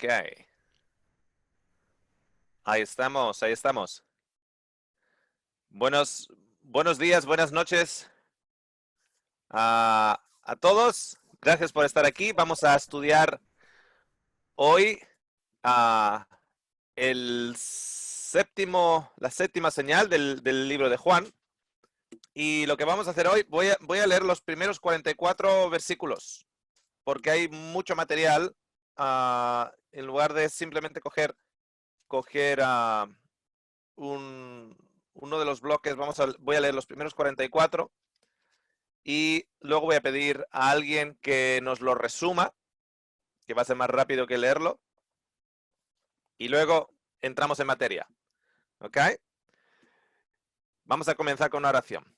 Ok. Ahí estamos, ahí estamos. Buenos días, buenas noches a todos. Gracias por estar aquí. Vamos a estudiar hoy ah, la séptima señal del libro de Juan. Y lo que vamos a hacer hoy, voy a leer los primeros 44 versículos, porque hay mucho material. En lugar de simplemente coger uno de los bloques, voy a leer los primeros 44 y luego voy a pedir a alguien que nos lo resuma, que va a ser más rápido que leerlo, y luego entramos en materia. ¿Ok? Vamos a comenzar con una oración.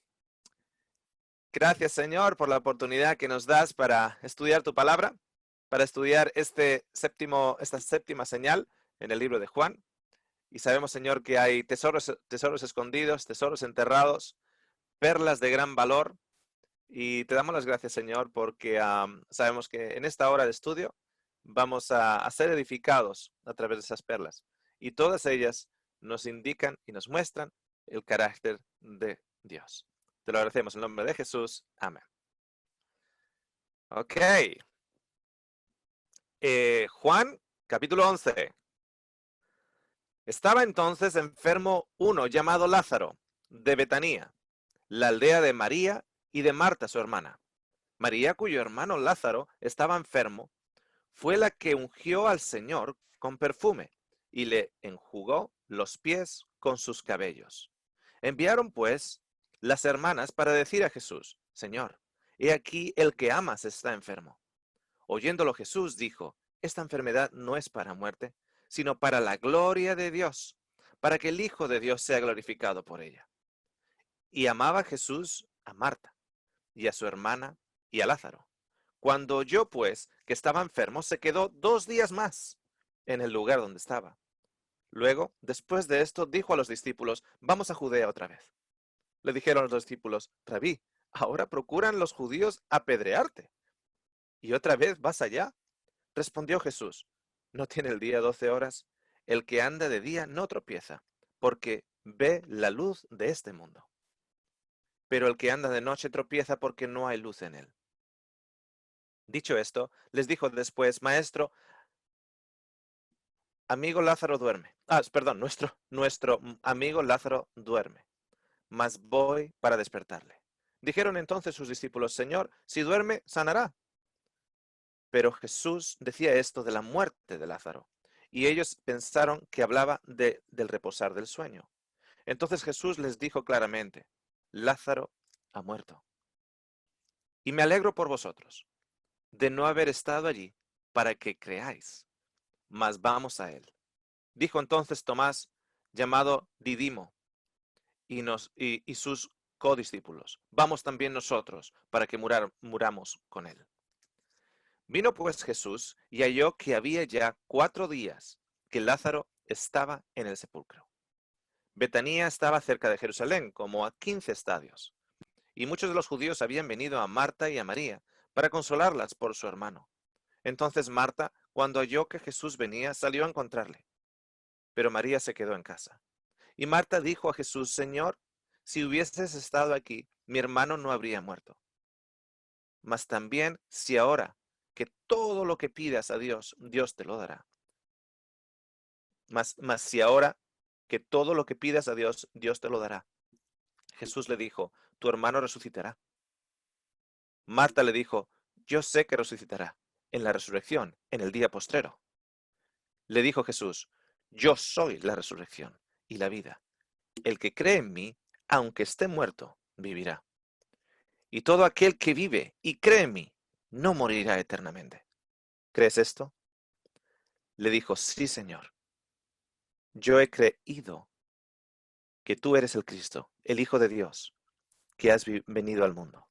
Gracias, Señor, por la oportunidad que nos das para estudiar tu palabra, para estudiar esta séptima señal en el libro de Juan. Y sabemos, Señor, que hay tesoros escondidos, tesoros enterrados, perlas de gran valor. Y te damos las gracias, Señor, porque sabemos que en esta hora de estudio vamos a ser edificados a través de esas perlas. Y todas ellas nos indican y nos muestran el carácter de Dios. Te lo agradecemos en el nombre de Jesús. Amén. Ok. Juan, capítulo 11. Estaba entonces enfermo uno llamado Lázaro, de Betanía, la aldea de María y de Marta, su hermana. María, cuyo hermano Lázaro estaba enfermo, fue la que ungió al Señor con perfume y le enjugó los pies con sus cabellos. Enviaron pues las hermanas para decir a Jesús: Señor, he aquí el que amas está enfermo. Oyéndolo Jesús dijo: esta enfermedad no es para muerte, sino para la gloria de Dios, para que el Hijo de Dios sea glorificado por ella. Y amaba Jesús a Marta y a su hermana y a Lázaro. Cuando oyó pues que estaba enfermo, se quedó 2 días más en el lugar donde estaba. Luego, después de esto, dijo a los discípulos: vamos a Judea otra vez. Le dijeron los discípulos: Rabí, ahora procuran los judíos apedrearte, ¿y otra vez vas allá? Respondió Jesús: ¿no tiene el día 12 horas? El que anda de día no tropieza, porque ve la luz de este mundo. Pero el que anda de noche tropieza porque no hay luz en él. Dicho esto, les dijo después: Maestro, amigo Lázaro duerme. Perdón, nuestro amigo Lázaro duerme, mas voy para despertarle. Dijeron entonces sus discípulos: Señor, si duerme, sanará. Pero Jesús decía esto de la muerte de Lázaro, y ellos pensaron que hablaba del reposar del sueño. Entonces Jesús les dijo claramente: Lázaro ha muerto. Y me alegro por vosotros, de no haber estado allí, para que creáis. Mas vamos a él. Dijo entonces Tomás, llamado Didimo, y sus codiscípulos: vamos también nosotros, para que muramos con él. Vino pues Jesús y halló que había ya 4 días que Lázaro estaba en el sepulcro. Betanía estaba cerca de Jerusalén, como a 15 estadios, y muchos de los judíos habían venido a Marta y a María para consolarlas por su hermano. Entonces Marta, cuando oyó que Jesús venía, salió a encontrarle, pero María se quedó en casa. Y Marta dijo a Jesús: Señor, si hubieses estado aquí, mi hermano no habría muerto. Mas también si ahora que todo lo que pidas a Dios, Dios te lo dará. Mas si ahora que todo lo que pidas a Dios, Dios te lo dará. Jesús le dijo: tu hermano resucitará. Marta le dijo: yo sé que resucitará en la resurrección, en el día postrero. Le dijo Jesús: yo soy la resurrección y la vida. El que cree en mí, aunque esté muerto, vivirá. Y todo aquel que vive y cree en mí, no morirá eternamente. ¿Crees esto? Le dijo: sí, Señor. Yo he creído que tú eres el Cristo, el Hijo de Dios, que has venido al mundo.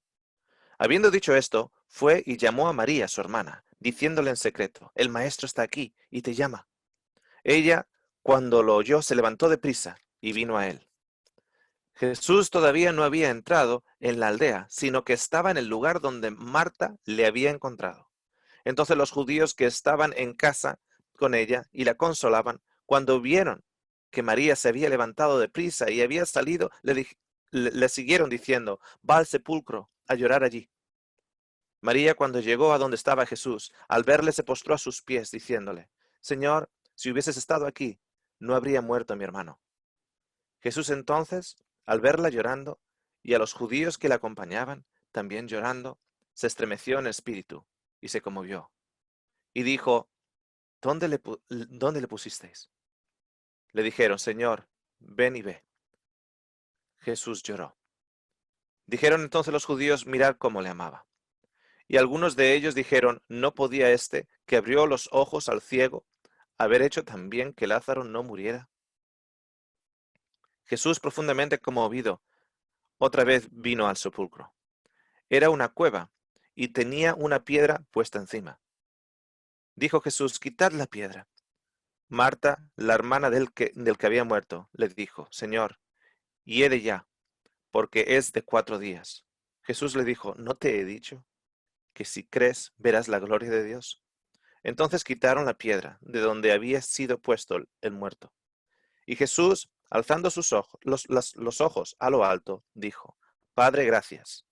Habiendo dicho esto, fue y llamó a María, su hermana, diciéndole en secreto: el maestro está aquí y te llama. Ella, cuando lo oyó, se levantó deprisa y vino a él. Jesús todavía no había entrado en la aldea, sino que estaba en el lugar donde Marta le había encontrado. Entonces los judíos que estaban en casa con ella y la consolaban, cuando vieron que María se había levantado de prisa y había salido, le siguieron diciendo, va al sepulcro a llorar allí. María, cuando llegó a donde estaba Jesús, al verle se postró a sus pies, diciéndole, Señor, si hubieses estado aquí, no habría muerto mi hermano. Jesús entonces, al verla llorando, y a los judíos que la acompañaban, también llorando, se estremeció en espíritu y se conmovió. Y dijo, ¿dónde le pusisteis? Le dijeron, Señor, ven y ve. Jesús lloró. Dijeron entonces los judíos, mirad cómo le amaba. Y algunos de ellos dijeron, ¿no podía éste, que abrió los ojos al ciego, haber hecho también que Lázaro no muriera? Jesús, profundamente conmovido, otra vez vino al sepulcro. Era una cueva, y tenía una piedra puesta encima. Dijo Jesús, quitad la piedra. Marta, la hermana del que había muerto, le dijo, Señor, hiede ya, porque es de 4 días. Jesús le dijo, ¿no te he dicho que si crees verás la gloria de Dios? Entonces quitaron la piedra de donde había sido puesto el muerto. Y Jesús, alzando sus ojos, los ojos a lo alto, dijo, Padre, gracias,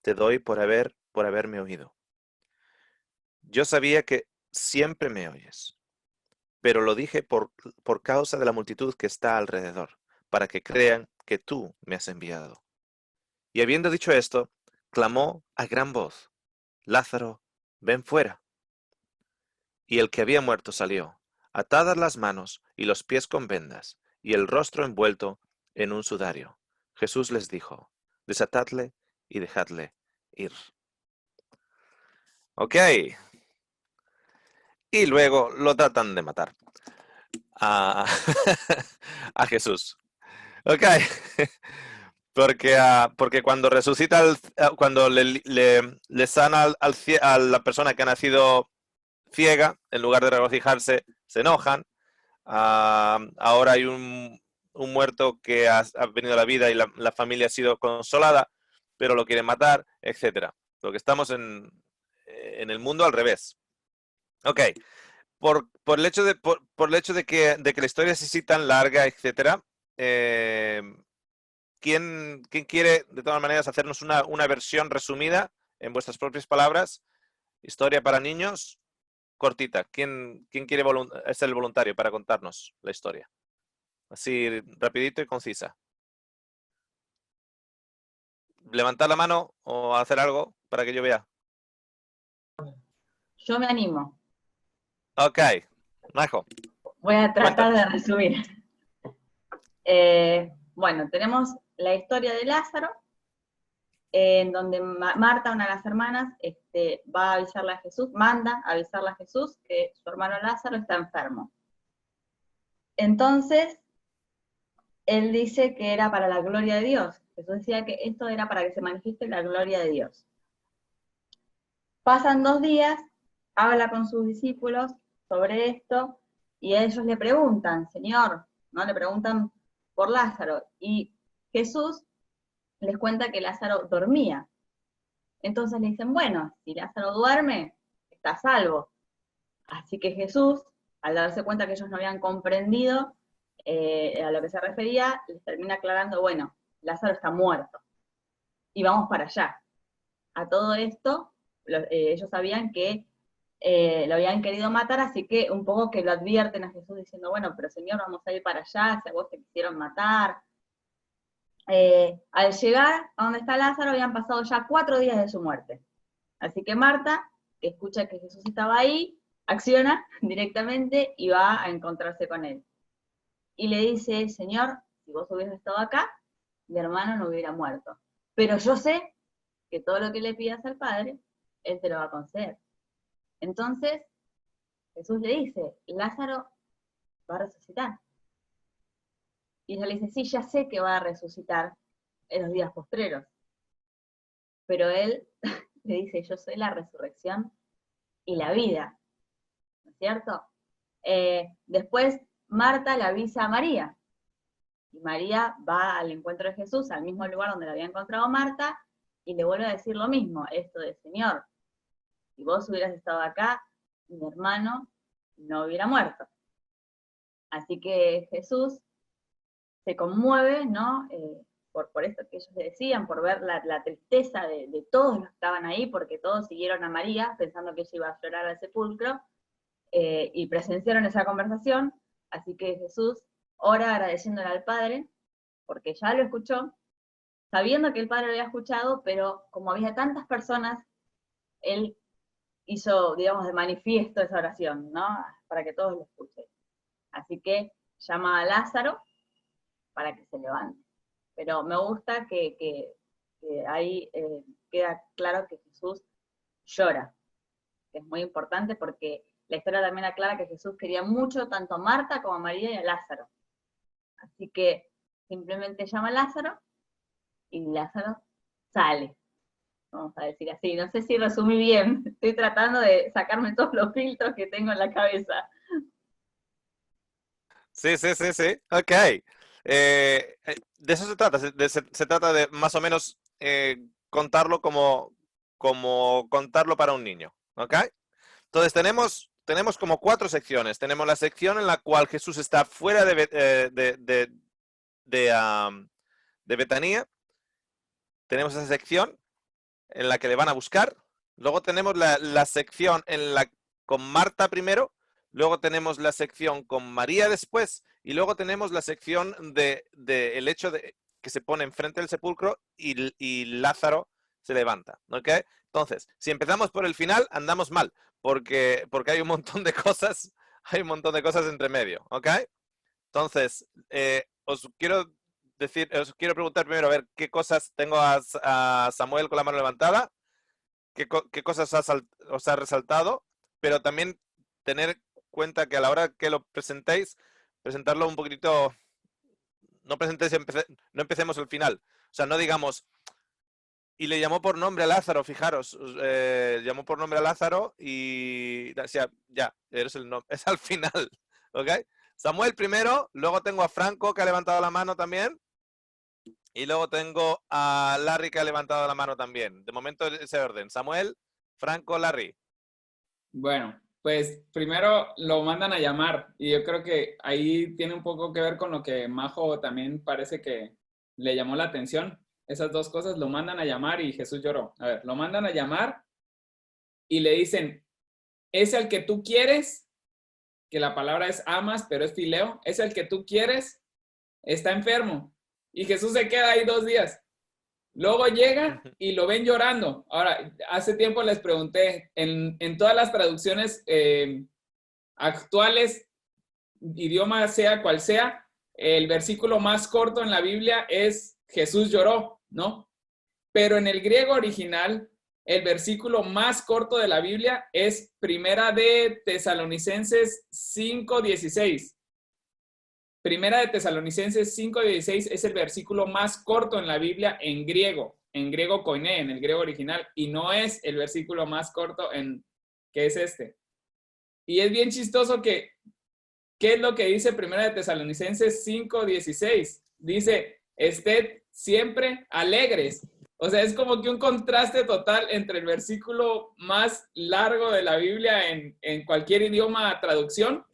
te doy por haberme oído. Yo sabía que siempre me oyes, pero lo dije por causa de la multitud que está alrededor, para que crean que tú me has enviado. Y habiendo dicho esto, clamó a gran voz, Lázaro, ven fuera. Y el que había muerto salió, atadas las manos y los pies con vendas, y el rostro envuelto en un sudario. Jesús les dijo, desatadle y dejadle ir. Ok. Y luego lo tratan de matar a, a Jesús. Ok. Porque cuando resucita, cuando le sana a la persona que ha nacido ciega, en lugar de regocijarse, se enojan. Ahora hay un muerto que ha venido a la vida y la familia ha sido consolada, pero lo quieren matar, etcétera. Porque estamos en el mundo al revés. Ok, por el hecho de que la historia es así tan larga, etcétera, ¿quién quiere, de todas maneras, hacernos una versión resumida en vuestras propias palabras? Historia para niños, cortita. ¿Quién quiere ser el voluntario para contarnos la historia? Así, rapidito y concisa. Levantar la mano o hacer algo para que yo vea. Yo me animo. Ok, Majo. Voy a tratar Cuéntanos. de resumir. Bueno, tenemos la historia de Lázaro, en donde Marta, una de las hermanas, va a avisarle a Jesús, manda a avisarle a Jesús que su hermano Lázaro está enfermo. Entonces, él dice que era para la gloria de Dios. Jesús decía que esto era para que se manifieste la gloria de Dios. Pasan 2 días, habla con sus discípulos sobre esto, y ellos le preguntan, Señor, ¿no? Le preguntan por Lázaro, y Jesús les cuenta que Lázaro dormía. Entonces le dicen, bueno, si Lázaro duerme, está a salvo. Así que Jesús, al darse cuenta que ellos no habían comprendido a lo que se refería, les termina aclarando, bueno, Lázaro está muerto, y vamos para allá. A todo esto, ellos sabían que lo habían querido matar, así que un poco que lo advierten a Jesús diciendo, bueno, pero Señor, vamos a ir para allá, si a vos te quisieron matar. Al llegar a donde está Lázaro, habían pasado ya 4 días de su muerte. Así que Marta, que escucha que Jesús estaba ahí, acciona directamente y va a encontrarse con él. Y le dice, Señor, si vos hubieras estado acá, mi hermano no hubiera muerto. Pero yo sé que todo lo que le pidas al Padre, Él te lo va a conceder. Entonces, Jesús le dice, Lázaro va a resucitar. Y ella le dice, sí, ya sé que va a resucitar en los días postreros. Pero él le dice, yo soy la resurrección y la vida. ¿No es cierto? Después Marta le avisa a María. Y María va al encuentro de Jesús, al mismo lugar donde lo había encontrado Marta, y le vuelve a decir lo mismo, esto de Señor, si vos hubieras estado acá, mi hermano no hubiera muerto. Así que Jesús se conmueve, ¿no? Por esto que ellos le decían, por ver la tristeza de todos los que estaban ahí, porque todos siguieron a María pensando que ella iba a llorar al sepulcro, y presenciaron esa conversación. Así que Jesús ora agradeciéndole al Padre, porque ya lo escuchó, sabiendo que el Padre lo había escuchado, pero como había tantas personas, él hizo, digamos, de manifiesto esa oración, ¿no? Para que todos lo escuchen. Así que llama a Lázaro para que se levante. Pero me gusta que ahí queda claro que Jesús llora, que es muy importante porque la historia también aclara que Jesús quería mucho tanto a Marta como a María y a Lázaro. Así que simplemente llama a Lázaro y Lázaro sale. Vamos a decir así. No sé si resumí bien. Estoy tratando de sacarme todos los filtros que tengo en la cabeza. Sí, sí, sí, sí. Ok. De eso se trata. Se trata de más o menos contarlo como contarlo para un niño. ¿Ok? Entonces tenemos como 4 secciones. Tenemos la sección en la cual Jesús está fuera de Betanía. Tenemos esa sección en la que le van a buscar. Luego tenemos la sección con Marta primero. Luego tenemos la sección con María después. Y luego tenemos la sección el hecho de que se pone enfrente del sepulcro y Lázaro se levanta. ¿Ok? Entonces, si empezamos por el final, andamos mal. Porque hay un montón de cosas. Hay un montón de cosas entre medio. ¿Ok? Entonces, os quiero preguntar primero, a ver, qué cosas tengo a Samuel con la mano levantada, qué cosas os ha resaltado, pero también tener cuenta que a la hora que lo presentéis, presentarlo un poquitito, no no empecemos al final. O sea, no digamos, y le llamó por nombre a Lázaro, fijaros, llamó por nombre a Lázaro y, o sea, ya, eres el nombre, es al final, ¿ok? Samuel primero, luego tengo a Franco que ha levantado la mano también. Y luego tengo a Larry que ha levantado la mano también. De momento ese orden. Samuel, Franco, Larry. Bueno, pues primero lo mandan a llamar y yo creo que ahí tiene un poco que ver con lo que Majo también parece que le llamó la atención. Esas dos cosas, lo mandan a llamar y Jesús lloró. A ver, lo mandan a llamar y le dicen, ¿es el que tú quieres? Que la palabra es amas, pero es fileo. ¿Es el que tú quieres? Está enfermo. Y Jesús se queda ahí 2 días. Luego llega y lo ven llorando. Ahora, hace tiempo les pregunté, en todas las traducciones actuales, idioma sea cual sea, el versículo más corto en la Biblia es Jesús lloró, ¿no? Pero en el griego original, el versículo más corto de la Biblia es Primera de Tesalonicenses 5:16. Primera de Tesalonicenses 5:16 es el versículo más corto en la Biblia en griego koiné, en el griego original, y no es el versículo más corto que es este. Y es bien chistoso ¿qué es lo que dice Primera de Tesalonicenses 5:16? Dice, ested siempre alegres. O sea, es como que un contraste total entre el versículo más largo de la Biblia en cualquier idioma traducción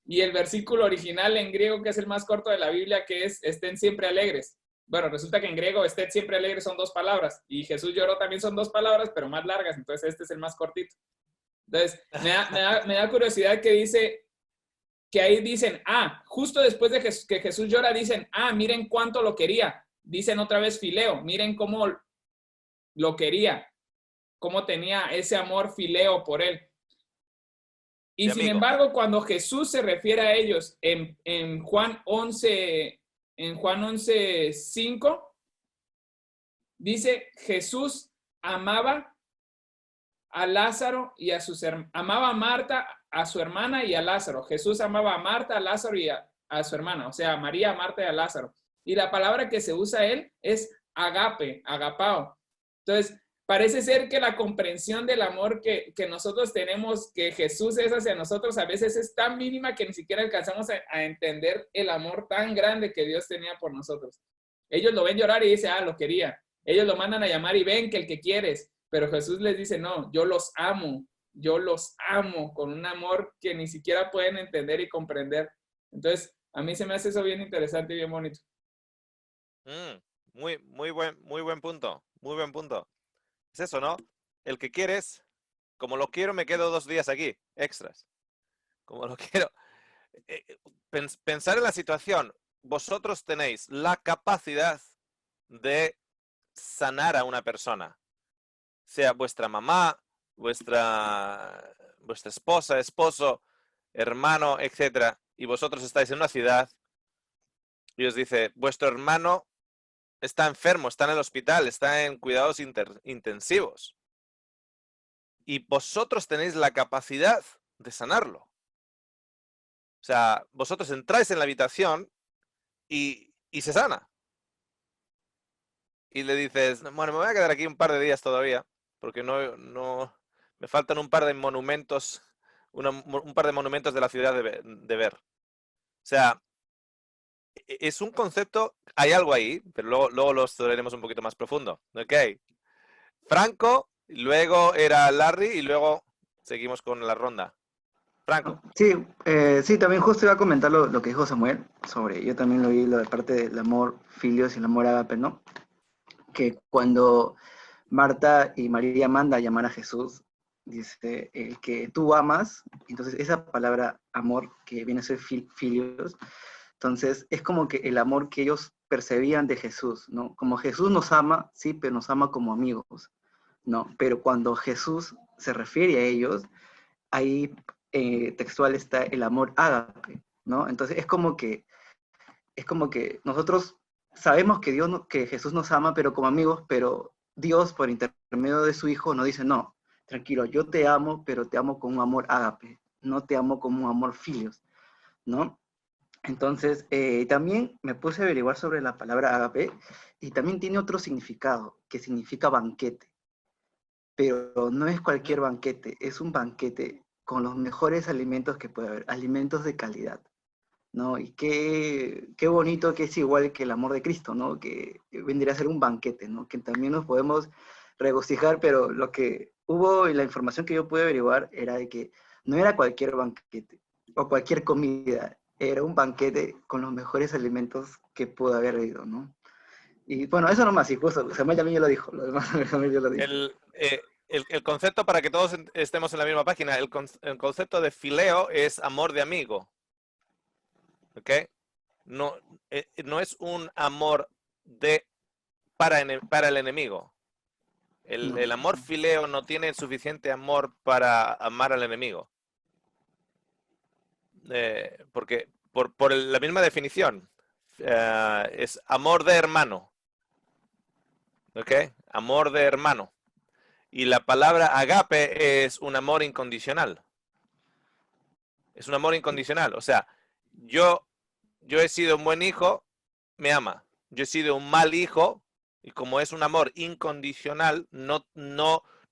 y el versículo original en griego, que es el más corto de la Biblia, que es estén siempre alegres. Bueno, resulta que en griego estén siempre alegres son 2 palabras, y Jesús lloró también son 2 palabras, pero más largas, entonces este es el más cortito. Entonces, me da curiosidad que dice, que ahí dicen, justo después de que Jesús llora, dicen, miren cuánto lo quería. Dicen otra vez fileo, miren cómo lo quería, cómo tenía ese amor fileo por él. Y sin embargo, cuando Jesús se refiere a ellos en Juan 11:5, dice, Jesús amaba a Lázaro y amaba a Marta, a su hermana y a Lázaro. Jesús amaba a Marta, a Lázaro y a su hermana, o sea, a María, a Marta y a Lázaro. Y la palabra que se usa él es agape, agapao. Entonces, parece ser que la comprensión del amor que nosotros tenemos, que Jesús es hacia nosotros, a veces es tan mínima que ni siquiera alcanzamos a entender el amor tan grande que Dios tenía por nosotros. Ellos lo ven llorar y dicen, lo quería. Ellos lo mandan a llamar y ven que el que quieres, pero Jesús les dice, no, yo los amo, yo los amo con un amor que ni siquiera pueden entender y comprender. Entonces, a mí se me hace eso bien interesante y bien bonito. Muy buen punto. Muy buen punto. Es eso, ¿no? El que quieres, como lo quiero, me quedo 2 días aquí, extras. Como lo quiero. Pensar en la situación. Vosotros tenéis la capacidad de sanar a una persona. Sea vuestra mamá, vuestra esposa, esposo, hermano, etcétera. Y vosotros estáis en una ciudad y os dice, vuestro hermano está enfermo, está en el hospital, está en cuidados intensivos. Y vosotros tenéis la capacidad de sanarlo. O sea, vosotros entráis en la habitación y se sana. Y le dices, bueno, me voy a quedar aquí un par de días todavía, porque no me faltan un par de monumentos, un par de monumentos de la ciudad de ver. O sea, es un concepto, hay algo ahí, pero luego lo estudiaremos un poquito más profundo. Ok. Franco, luego era Larry y luego seguimos con la ronda. Franco. Sí, sí, también justo iba a comentar lo que dijo Samuel sobre, yo también lo vi, lo de parte del amor filios y el amor ágape, ¿no? Que cuando Marta y María manda a llamar a Jesús, dice, el que tú amas, entonces esa palabra amor que viene a ser filios, entonces es como que el amor que ellos percibían de Jesús, ¿no? Como Jesús nos ama, sí, pero nos ama como amigos, ¿no? Pero cuando Jesús se refiere a ellos, ahí textual está el amor ágape, ¿no? Entonces es como que nosotros sabemos que que Jesús nos ama, pero como amigos, pero Dios por intermedio de su Hijo nos dice, no, tranquilo, yo te amo, pero te amo con un amor ágape, no te amo como un amor filios, ¿no? Entonces, también me puse a averiguar sobre la palabra ágape y también tiene otro significado, que significa banquete. Pero no es cualquier banquete, es un banquete con los mejores alimentos que puede haber, alimentos de calidad, ¿no? Y qué bonito que es igual que el amor de Cristo, ¿no? Que vendría a ser un banquete, ¿no? Que también nos podemos regocijar, pero lo que hubo y la información que yo pude averiguar era de que no era cualquier banquete o cualquier comida, era un banquete con los mejores alimentos que pudo haber habido, ¿no? Y bueno, eso nomás, y justo, Samuel también ya lo dijo, lo demás Samuel ya lo dijo. El concepto, para que todos estemos en la misma página, el concepto de fileo es amor de amigo. ¿Ok? No, no es un amor para el enemigo. No. El amor fileo no tiene suficiente amor para amar al enemigo. Porque por la misma definición, es amor de hermano. ¿Ok? Amor de hermano. Y la palabra agape es un amor incondicional. Es un amor incondicional. O sea, yo he sido un buen hijo, me ama. Yo he sido un mal hijo, y como es un amor incondicional, no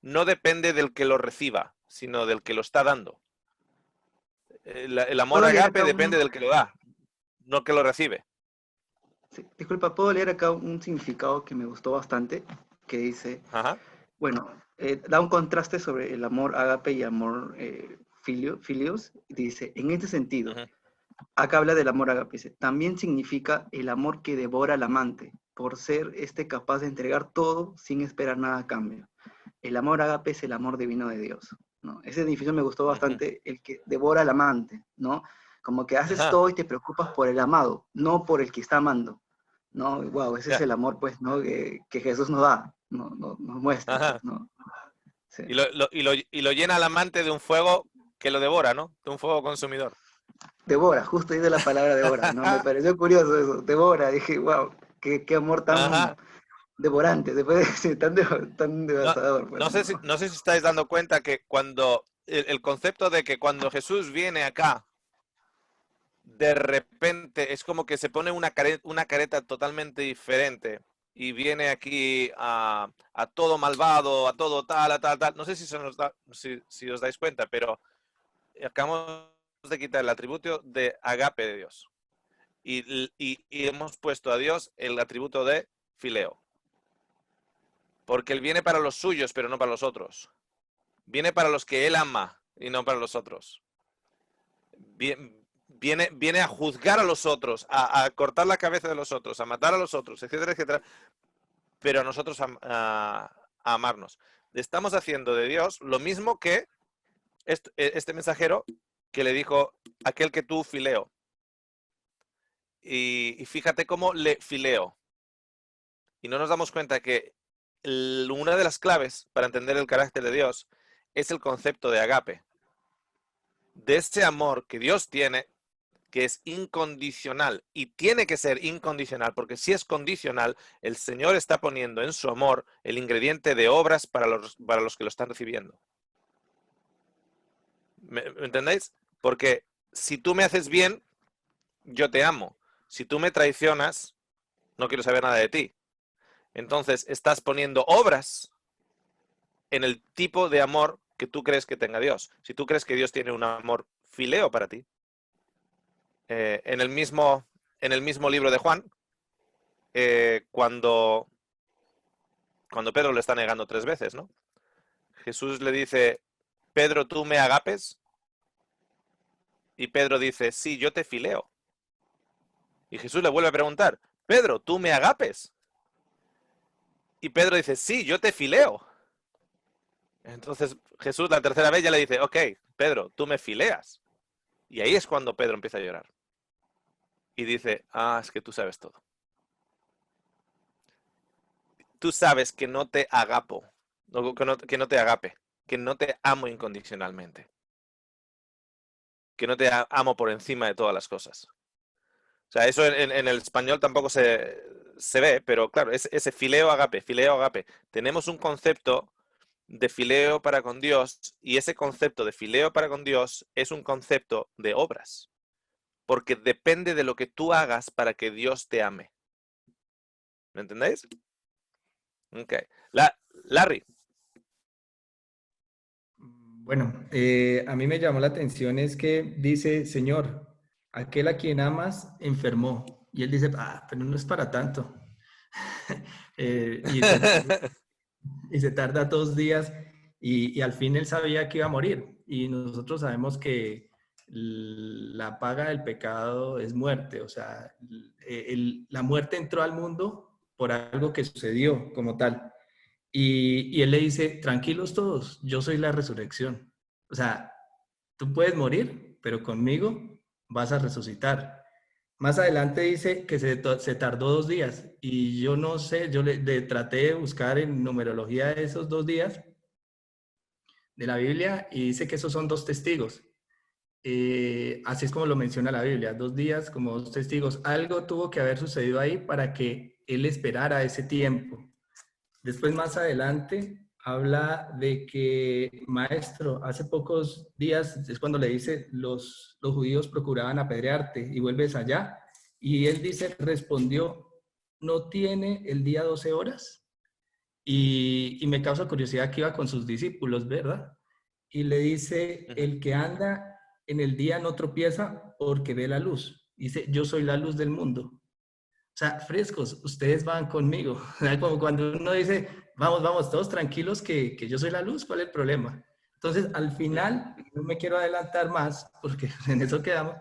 depende del que lo reciba, sino del que lo está dando. El amor ¿Puedo leer agape acá depende del que lo da, no el que lo recibe. sí, disculpa, ¿puedo leer acá un significado que me gustó bastante? Que dice, Ajá. bueno, da un contraste sobre el amor ágape y amor filios. Dice, en este sentido, Uh-huh. acá habla del amor ágape, dice, también significa el amor que devora al amante, por ser capaz de entregar todo sin esperar nada a cambio. El amor ágape es el amor divino de Dios, ¿no? Ese significado me gustó Uh-huh. bastante, el que devora al amante, ¿no? Como que haces Ajá. todo y te preocupas por el amado, no por el que está amando, ¿no? Wow, ese es Ya. el amor, pues, ¿no? Que Jesús nos da, nos muestra, pues, Ajá. ¿no? Sí. Y lo llena el amante de un fuego que lo devora, ¿no? De un fuego consumidor. Devora, justo dice la palabra devora, ¿no? Me pareció curioso eso, devora, dije, wow, qué amor tan Ajá. devorante, después de ser tan No, devastador, pues, ¿no? no sé si estáis dando cuenta que cuando el concepto de que cuando Jesús viene acá, de repente es como que se pone una careta totalmente diferente y viene aquí a todo malvado, a todo tal, a tal, tal. No sé si os dais cuenta, pero acabamos de quitar el atributo de agape de Dios y hemos puesto a Dios el atributo de fileo. Porque Él viene para los suyos, pero no para los otros. Viene para los que Él ama y no para los otros. Viene a juzgar a los otros, a cortar la cabeza de los otros, a matar a los otros, etcétera, etcétera, pero a nosotros a amarnos. Estamos haciendo de Dios lo mismo que este mensajero que le dijo aquel que tú fileo. Y fíjate cómo le fileo. Y no nos damos cuenta que una de las claves para entender el carácter de Dios es el concepto de agape. De ese amor que Dios tiene, que es incondicional y tiene que ser incondicional, porque si es condicional, el Señor está poniendo en su amor el ingrediente de obras para los que lo están recibiendo. ¿Me entendéis? Porque si tú me haces bien, yo te amo. Si tú me traicionas, no quiero saber nada de ti. Entonces, estás poniendo obras en el tipo de amor que tú crees que tenga Dios. Si tú crees que Dios tiene un amor fileo para ti, en el mismo libro de Juan, cuando Pedro le está negando 3 veces, ¿no? Jesús le dice, Pedro, ¿tú me agapes? Y Pedro dice, sí, yo te fileo. Y Jesús le vuelve a preguntar, Pedro, ¿tú me agapes? Y Pedro dice, sí, yo te fileo. Entonces Jesús la tercera vez ya le dice, ok, Pedro, tú me fileas. Y ahí es cuando Pedro empieza a llorar. Y dice, es que tú sabes todo. Tú sabes que no te agapo, que no te agape, que no te amo incondicionalmente. Que no te amo por encima de todas las cosas. O sea, eso en el español tampoco se ve, pero claro, es ese fileo agape. Tenemos un concepto de fileo para con Dios y ese concepto de fileo para con Dios es un concepto de obras. Porque depende de lo que tú hagas para que Dios te ame. ¿Me entendéis? Ok. Larry. Bueno, a mí me llamó la atención es que dice, Señor, aquel a quien amas enfermó. Y él dice, pero no es para tanto. Y se tarda 2 días y al fin él sabía que iba a morir. Y nosotros sabemos que la paga del pecado es muerte. O sea, la muerte entró al mundo por algo que sucedió como tal. Y él le dice, tranquilos todos, yo soy la resurrección. O sea, tú puedes morir, pero conmigo vas a resucitar. Más adelante dice que se tardó 2 días y yo no sé, yo le traté de buscar en numerología esos 2 días de la Biblia y dice que esos son 2 testigos. Así es como lo menciona la Biblia, 2 días como 2 testigos. Algo tuvo que haber sucedido ahí para que él esperara ese tiempo. Después, más adelante, habla de que, maestro, hace pocos días es cuando le dice, los judíos procuraban apedrearte y vuelves allá. Y él dice, respondió, ¿no tiene el día 12 horas? Y me causa curiosidad que iba con sus discípulos, ¿verdad? Y le dice, el que anda en el día no tropieza porque ve la luz. Dice, yo soy la luz del mundo. O sea, frescos, ustedes van conmigo. Como cuando uno dice, vamos, todos tranquilos que yo soy la luz, ¿cuál es el problema? Entonces, al final, no me quiero adelantar más, porque en eso quedamos,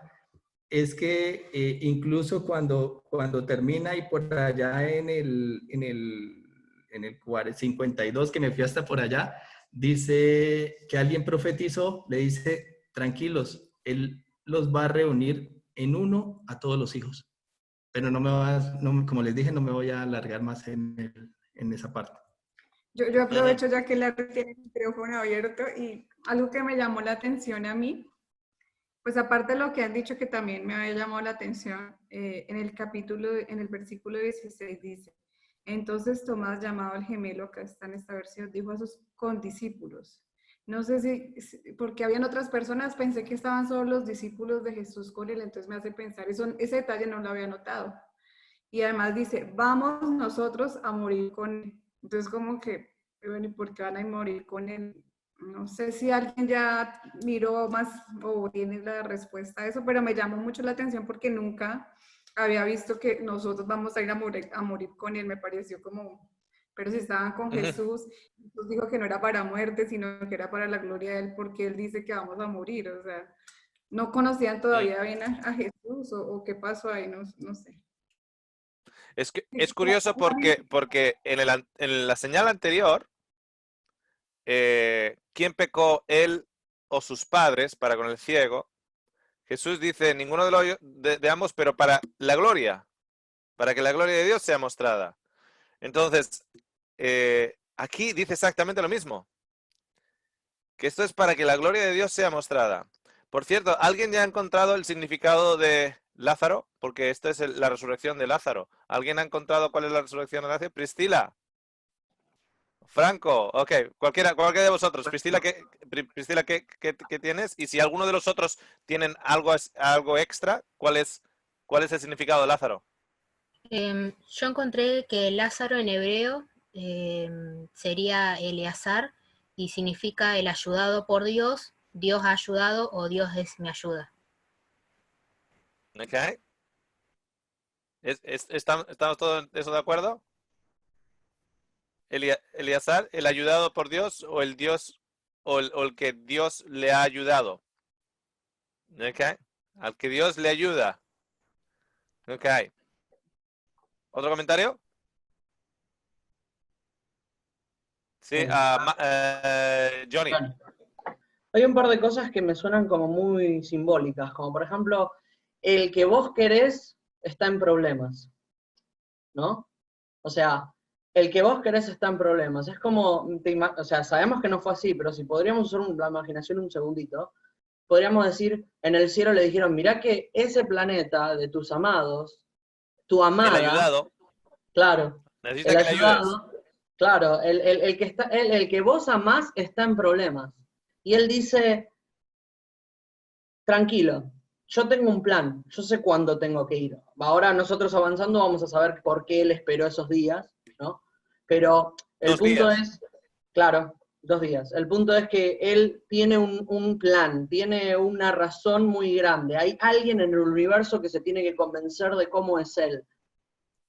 es que incluso cuando termina y por allá en el 52, que me fui hasta por allá, dice que alguien profetizó, le dice, tranquilos, él los va a reunir en uno a todos los hijos. Pero como les dije, no me voy a alargar más en esa parte. Yo aprovecho ya que Larry tiene el micrófono abierto y algo que me llamó la atención a mí, pues aparte de lo que han dicho que también me había llamado la atención, en el versículo 16 dice, entonces Tomás, llamado el gemelo, acá está en esta versión, dijo a sus condiscípulos. No sé si, porque habían otras personas, pensé que estaban solo los discípulos de Jesús con él, entonces me hace pensar, ese detalle no lo había notado. Y además dice, vamos nosotros a morir con él. Entonces como que, bueno, ¿y por qué van a morir con él? No sé si alguien ya miró más o tiene la respuesta a eso, pero me llamó mucho la atención porque nunca había visto que nosotros vamos a ir a morir con él. Me pareció como Pero si estaban con Jesús, Jesús dijo que no era para muerte, sino que era para la gloria de Él, porque Él dice que vamos a morir. O sea, no conocían todavía bien a Jesús o qué pasó ahí, no sé. Es curioso porque en la señal anterior, ¿quién pecó, él o sus padres para con el ciego? Jesús dice, ninguno de ambos, pero para la gloria, para que la gloria de Dios sea mostrada. Entonces, aquí dice exactamente lo mismo, que esto es para que la gloria de Dios sea mostrada. Por cierto, ¿alguien ya ha encontrado el significado de Lázaro? Porque esta es la resurrección de Lázaro. ¿Alguien ha encontrado cuál es la resurrección de Lázaro? Priscila. Franco, ok, cualquiera de vosotros. Priscila, ¿qué tienes? Y si alguno de los otros tienen algo extra, ¿cuál es el significado de Lázaro? Yo encontré que Lázaro en hebreo sería Eleazar y significa el ayudado por Dios, Dios ha ayudado o Dios es mi ayuda. Ok. ¿Estamos todos en eso de acuerdo? Eleazar, el ayudado por Dios o el Dios o el que Dios le ha ayudado. Ok. Al que Dios le ayuda. Ok. ¿Otro comentario? Sí, Johnny. Hay un par de cosas que me suenan como muy simbólicas, como por ejemplo, el que vos querés está en problemas, ¿no? O sea, el que vos querés está en problemas. Es como, o sea, sabemos que no fue así, pero si podríamos usar la imaginación un segundito, podríamos decir, en el cielo le dijeron, mirá que ese planeta de tus amados, tu amada, El ayudado. claro, Necesita el que le ayudado, ayudes. claro, el que vos amás está en problemas. Y él dice, tranquilo, yo tengo un plan, yo sé cuándo tengo que ir. Ahora nosotros avanzando vamos a saber por qué él esperó esos días, ¿no? Pero el punto es, claro, 2 días. El punto es que él tiene un plan, tiene una razón muy grande. Hay alguien en el universo que se tiene que convencer de cómo es él.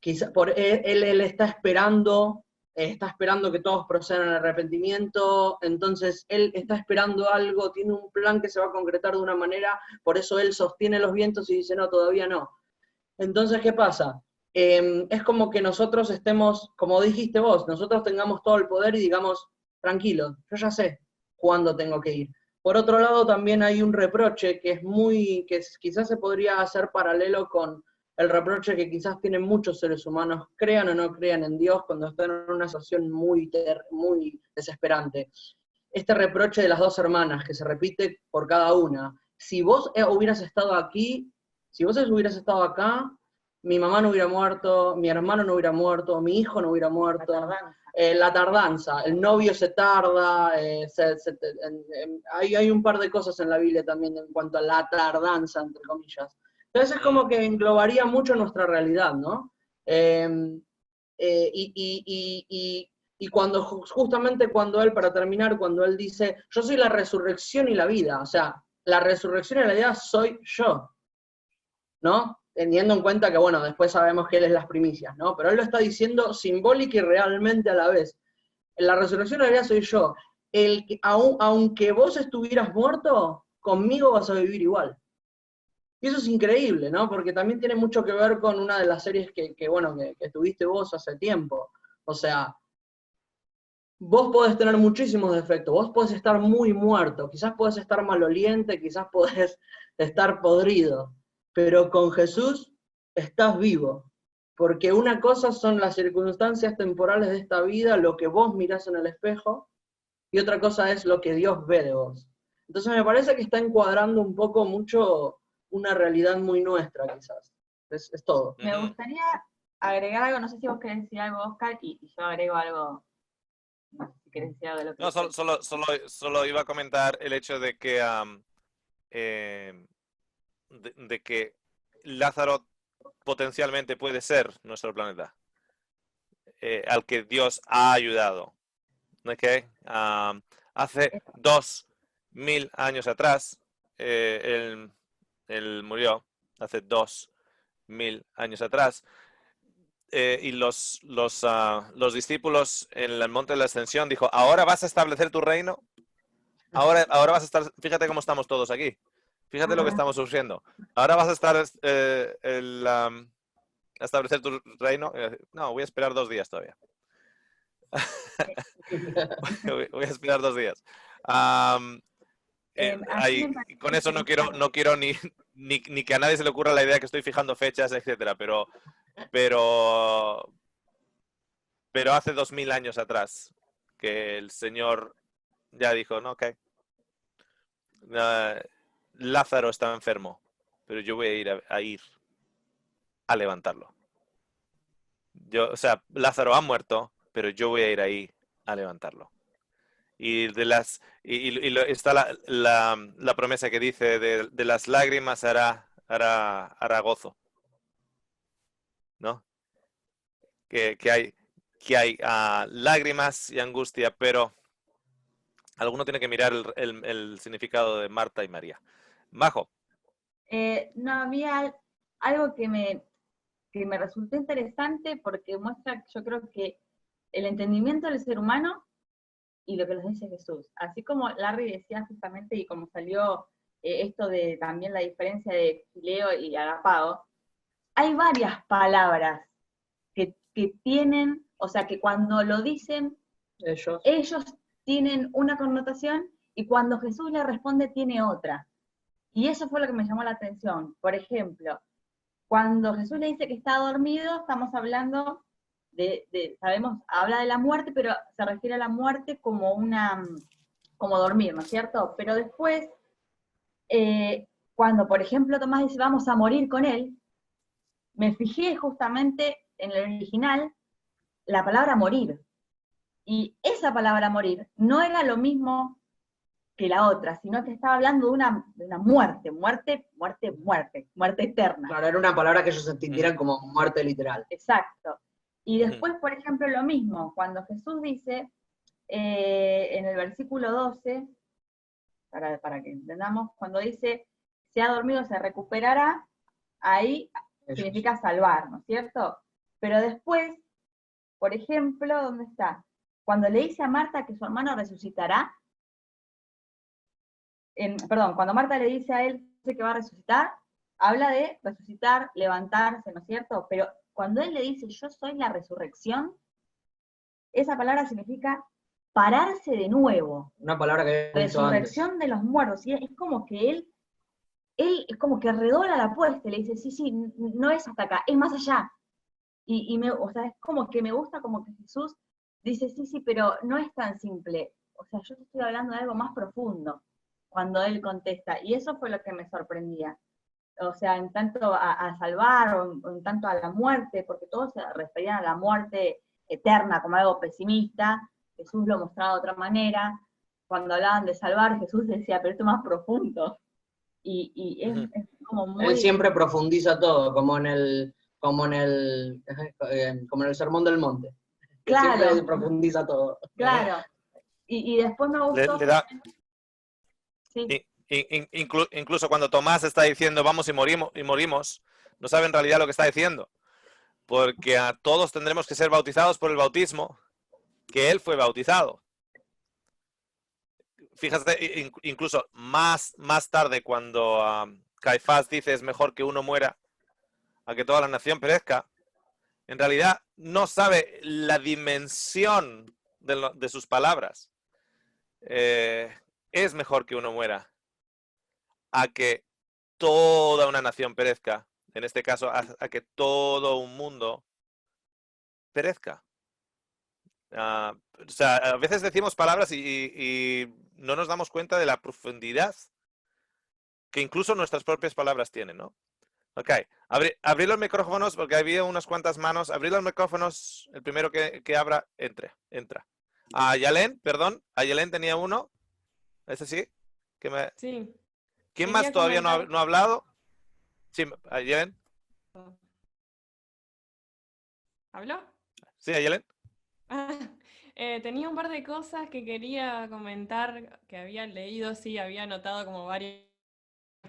Quizá por él está esperando que todos procedan al arrepentimiento, entonces él está esperando algo, tiene un plan que se va a concretar de una manera, por eso él sostiene los vientos y dice, no, todavía no. Entonces, ¿qué pasa? Es como que nosotros estemos, como dijiste vos, nosotros tengamos todo el poder y digamos, tranquilo, yo ya sé cuándo tengo que ir. Por otro lado, también hay un reproche que quizás se podría hacer paralelo con el reproche que quizás tienen muchos seres humanos, crean o no crean en Dios, cuando están en una situación muy desesperante. Este reproche de las 2 hermanas, que se repite por cada una. Si vos hubieras estado aquí, si vos hubieras estado acá, mi mamá no hubiera muerto, mi hermano no hubiera muerto, mi hijo no hubiera muerto. La tardanza, el novio se tarda, hay un par de cosas en la Biblia también en cuanto a la tardanza, entre comillas. Entonces es como que englobaría mucho nuestra realidad, ¿no? Y justamente cuando él, para terminar, cuando él dice, yo soy la resurrección y la vida, o sea, la resurrección y la vida soy yo, ¿no? Teniendo en cuenta que, bueno, después sabemos que él es las primicias, ¿no? Pero él lo está diciendo simbólica y realmente a la vez. La resurrección y la vida soy yo. Aunque vos estuvieras muerto, conmigo vas a vivir igual. Y eso es increíble, ¿no? Porque también tiene mucho que ver con una de las series que tuviste vos hace tiempo. O sea, vos podés tener muchísimos defectos, vos podés estar muy muerto, quizás podés estar maloliente, quizás podés estar podrido, pero con Jesús estás vivo. Porque una cosa son las circunstancias temporales de esta vida, lo que vos mirás en el espejo, y otra cosa es lo que Dios ve de vos. Entonces me parece que está encuadrando un poco mucho una realidad muy nuestra, quizás. Es todo. Me gustaría agregar algo, no sé si vos querés decir algo, Oscar, y yo agrego algo, no sé si querés decir algo de lo que... No, solo iba a comentar el hecho de que de que Lázaro potencialmente puede ser nuestro planeta, al que Dios ha ayudado. ¿Okay? Hace 2000 años atrás, él murió, hace 2000 años atrás. y los discípulos en el monte de la ascensión dijo, ¿ahora vas a establecer tu reino? Ahora vas a estar, fíjate cómo estamos todos aquí. Fíjate lo que estamos sufriendo. Ahora vas a estar a establecer tu reino. No, voy a esperar 2 días todavía. Voy a esperar 2 días. Con eso no quiero ni que a nadie se le ocurra la idea que estoy fijando fechas, etcétera, pero hace 2000 años atrás que el Señor ya dijo, no, ok, Lázaro está enfermo, pero yo voy a ir a levantarlo. O sea, Lázaro ha muerto, pero yo voy a ir ahí a levantarlo. Y está la promesa que dice de las lágrimas hará gozo, ¿no? Que hay lágrimas y angustia, pero alguno tiene que mirar el significado de Marta y María. Majo. No, había algo que me resultó interesante porque muestra, yo creo que el entendimiento del ser humano y lo que nos dice Jesús. Así como Larry decía justamente, y como salió esto de también la diferencia de fileo y agapao, hay varias palabras que tienen, o sea, que cuando lo dicen, ellos tienen una connotación y cuando Jesús le responde tiene otra. Y eso fue lo que me llamó la atención. Por ejemplo, cuando Jesús le dice que está dormido, estamos hablando sabemos, habla de la muerte, pero se refiere a la muerte como dormir, ¿no es cierto? Pero después, cuando por ejemplo Tomás dice, vamos a morir con él, me fijé justamente en el original la palabra morir. Y esa palabra morir no era lo mismo que la otra, sino que estaba hablando de una muerte eterna. Claro, era una palabra que ellos entendieran como muerte literal. Exacto. Y después, por ejemplo, lo mismo, cuando Jesús dice, en el versículo 12, para que entendamos, cuando dice, se ha dormido, se recuperará, ahí significa salvar, ¿no es cierto? Pero después, por ejemplo, ¿dónde está? Cuando le dice a Marta que su hermano resucitará, cuando Marta le dice a él que va a resucitar, habla de resucitar, levantarse, ¿no es cierto? Pero cuando él le dice, yo soy la resurrección, esa palabra significa pararse de nuevo. Una palabra que resurrección antes de los muertos. Y es como que él es como que redobla la apuesta y le dice, sí, no es hasta acá, es más allá. O sea, es como que me gusta como que Jesús dice, sí, pero no es tan simple. O sea, yo te estoy hablando de algo más profundo cuando él contesta. Y eso fue lo que me sorprendía. O sea, en tanto a salvar o en tanto a la muerte, porque todos se referían a la muerte eterna como algo pesimista, Jesús lo mostraba de otra manera, cuando hablaban de salvar, Jesús decía, pero esto es más profundo, y es como muy... Él siempre profundiza todo, como en el Sermón del Monte. Claro. Siempre profundiza todo. Claro, y después me gustó... Sí. Incluso cuando Tomás está diciendo vamos y morimos, no sabe en realidad lo que está diciendo, porque a todos tendremos que ser bautizados por el bautismo que él fue bautizado. Fíjate, incluso más tarde cuando Caifás dice es mejor que uno muera a que toda la nación perezca, en realidad no sabe la dimensión de sus palabras. Es mejor que uno muera a que toda una nación perezca, en este caso a que todo un mundo perezca. O sea, a veces decimos palabras y no nos damos cuenta de la profundidad que incluso nuestras propias palabras tienen, ¿no? Ok, abrí los micrófonos porque había unas cuantas manos. Abrí los micrófonos, el primero que abra, entra. Yalén, perdón, Yalén tenía uno. ¿Ese sí? Sí. ¿Quién más todavía no ha hablado? Sí, Yalén. ¿Habló? Sí, Yalén. Tenía un par de cosas que quería comentar, que había leído, sí, había anotado como varias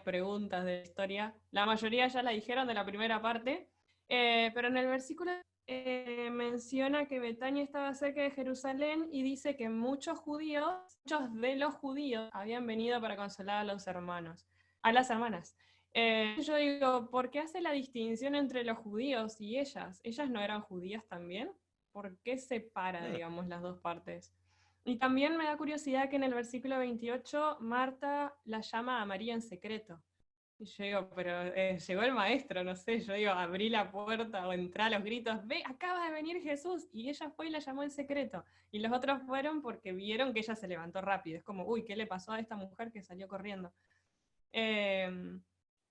preguntas de la historia. La mayoría ya la dijeron de la primera parte, pero en el versículo menciona que Betania estaba cerca de Jerusalén y dice que muchos de los judíos habían venido para consolar a los hermanos, a las hermanas. Yo digo, ¿por qué hace la distinción entre los judíos y ellas? ¿Ellas no eran judías también? ¿Por qué separa, digamos, las dos partes? Y también me da curiosidad que en el versículo 28 Marta la llama a María en secreto. Y yo digo, pero llegó el maestro, no sé, yo digo, abrí la puerta o entré a los gritos, ve, acaba de venir Jesús, y ella fue y la llamó en secreto, y los otros fueron porque vieron que ella se levantó rápido, es como, uy, ¿qué le pasó a esta mujer que salió corriendo?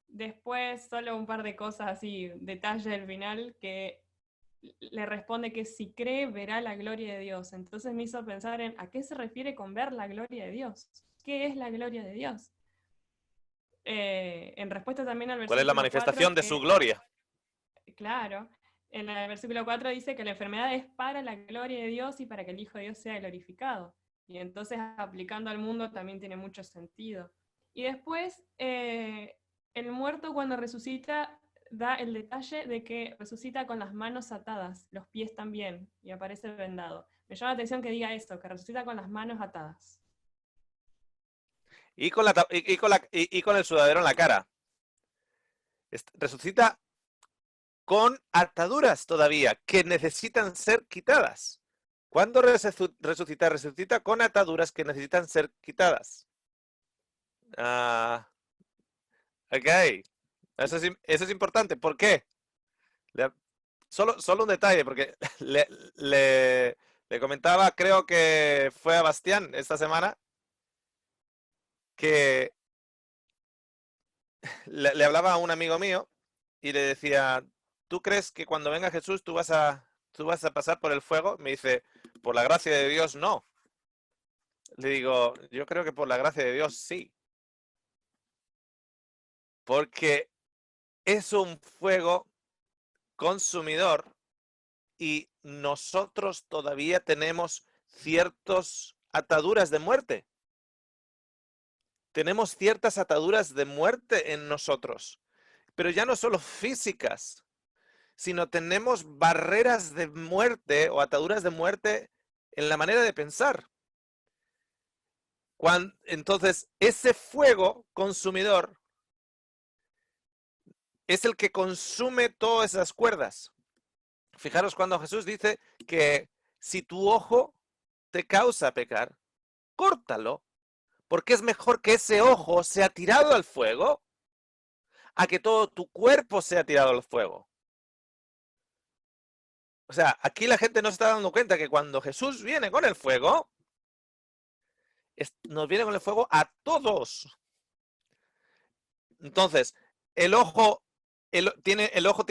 Después, solo un par de cosas así, detalles del final, que le responde que si cree, verá la gloria de Dios. Entonces me hizo pensar en, ¿a qué se refiere con ver la gloria de Dios? ¿Qué es la gloria de Dios? En respuesta también al versículo 4. ¿Cuál es la manifestación de su gloria? Claro, en el versículo 4 dice que la enfermedad es para la gloria de Dios y para que el Hijo de Dios sea glorificado. Y entonces aplicando al mundo también tiene mucho sentido. Y después, el muerto cuando resucita da el detalle de que resucita con las manos atadas, los pies también, y aparece vendado. Me llama la atención que diga esto, que resucita con las manos atadas. Y con el sudadero en la cara. Resucita con ataduras todavía, que necesitan ser quitadas. ¿Cuándo resucita? Resucita con ataduras que necesitan ser quitadas. Ok. Eso es importante. ¿Por qué? Solo un detalle, porque le comentaba, creo que fue a Bastián esta semana, que le hablaba a un amigo mío y le decía, ¿tú crees que cuando venga Jesús tú vas a pasar por el fuego? Me dice, por la gracia de Dios, no. Le digo, yo creo que por la gracia de Dios, sí. Porque es un fuego consumidor y nosotros todavía tenemos ciertas ataduras de muerte. Tenemos ciertas ataduras de muerte en nosotros, pero ya no solo físicas, sino tenemos barreras de muerte o ataduras de muerte en la manera de pensar. Entonces, ese fuego consumidor es el que consume todas esas cuerdas. Fijaros cuando Jesús dice que si tu ojo te causa pecar, córtalo, porque es mejor que ese ojo sea tirado al fuego a que todo tu cuerpo sea tirado al fuego. O sea, aquí la gente no se está dando cuenta que cuando Jesús viene con el fuego, nos viene con el fuego a todos. Entonces, el ojo tiene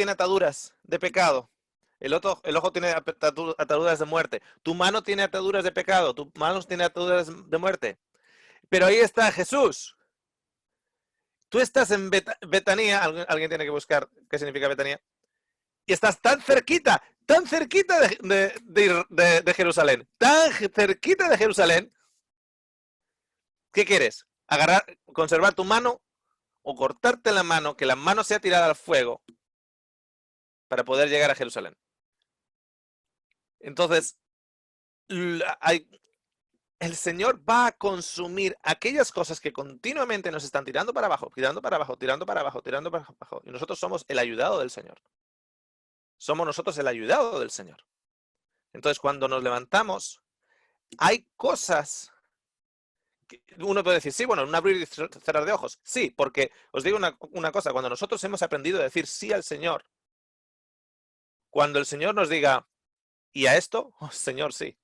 ataduras de pecado. El ojo tiene ataduras de muerte. Tu mano tiene ataduras de pecado. Tu mano tiene ataduras de muerte. Pero ahí está Jesús. Tú estás en Betania. Alguien tiene que buscar qué significa Betania. Y estás tan cerquita de Jerusalén. Tan cerquita de Jerusalén. ¿Qué quieres? ¿Conservar tu mano o cortarte la mano, que la mano sea tirada al fuego para poder llegar a Jerusalén? Entonces, el Señor va a consumir aquellas cosas que continuamente nos están tirando para abajo, tirando para abajo, tirando para abajo, tirando para abajo. Y nosotros somos el ayudado del Señor. Somos nosotros el ayudado del Señor. Entonces, cuando nos levantamos, hay cosas que uno puede decir, sí, bueno, un abrir y cerrar de ojos. Sí, porque os digo una cosa, cuando nosotros hemos aprendido a decir sí al Señor, cuando el Señor nos diga, ¿y a esto? Oh, Señor, sí.